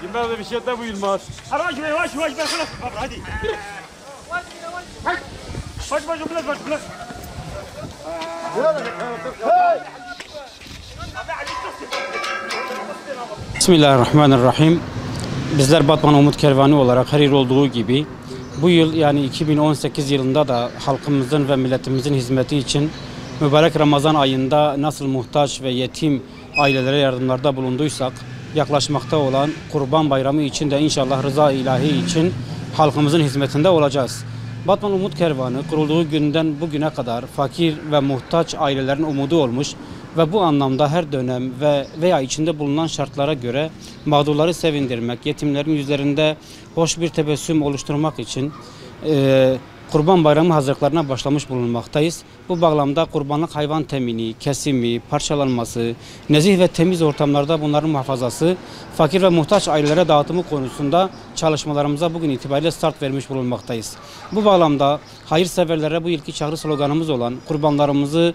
Yılmaz bir şey de bu Yılmaz. Yavaş yavaş yavaş ben sana hadi. Baş baş. Bismillahirrahmanirrahim. Bizler Batman Umut Kervanı olarak her yıl olduğu gibi bu yıl yani 2018 yılında da halkımızın ve milletimizin hizmeti için mübarek Ramazan ayında nasıl muhtaç ve yetim ailelere yardımlarda bulunduysak yaklaşmakta olan Kurban Bayramı için de inşallah rıza ilahi için halkımızın hizmetinde olacağız. Batman Umut Kervanı kurulduğu günden bugüne kadar fakir ve muhtaç ailelerin umudu olmuş ve bu anlamda her dönem veya içinde bulunan şartlara göre mağdurları sevindirmek, yetimlerin yüzlerinde hoş bir tebessüm oluşturmak için Kurban Bayramı hazırlıklarına başlamış bulunmaktayız. Bu bağlamda kurbanlık hayvan temini, kesimi, parçalanması, nezih ve temiz ortamlarda bunların muhafazası, fakir ve muhtaç ailelere dağıtımı konusunda çalışmalarımıza bugün itibariyle start vermiş bulunmaktayız. Bu bağlamda hayırseverlere bu yılki çağrı sloganımız olan kurbanlarımızı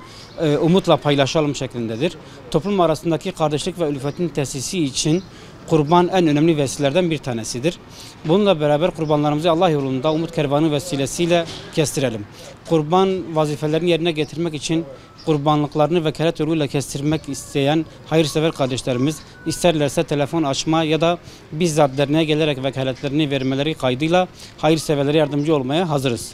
umutla paylaşalım şeklindedir. Toplum arasındaki kardeşlik ve ülfetin tesisi için kurban en önemli vesilelerden bir tanesidir. Bununla beraber kurbanlarımızı Allah yolunda Umut Kervanı vesilesiyle kestirelim. Kurban vazifelerini yerine getirmek için kurbanlıklarını vekalet yoluyla kestirmek isteyen hayırsever kardeşlerimiz isterlerse telefon açma ya da bizzat derneğe gelerek vekaletlerini vermeleri kaydıyla hayırseverlere yardımcı olmaya hazırız.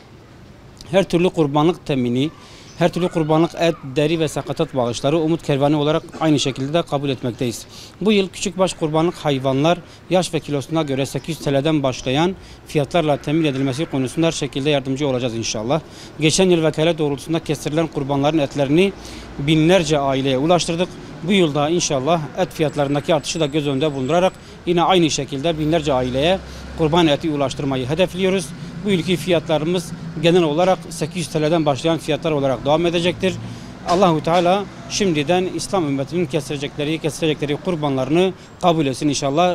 Her türlü kurbanlık temini, her türlü kurbanlık et, deri ve sakatat bağışları Umut Kervanı olarak aynı şekilde de kabul etmekteyiz. Bu yıl küçükbaş kurbanlık hayvanlar yaş ve kilosuna göre 800 TL'den başlayan fiyatlarla temin edilmesi konusunda her şekilde yardımcı olacağız inşallah. Geçen yıl vekalet doğrultusunda kestirilen kurbanların etlerini binlerce aileye ulaştırdık. Bu yılda inşallah et fiyatlarındaki artışı da göz önünde bulundurarak yine aynı şekilde binlerce aileye kurban eti ulaştırmayı hedefliyoruz. Bu yılki fiyatlarımız genel olarak 800 TL'den başlayan fiyatlar olarak devam edecektir. Allahu Teala şimdiden İslam ümmetinin kestirecekleri kurbanlarını kabul etsin inşallah.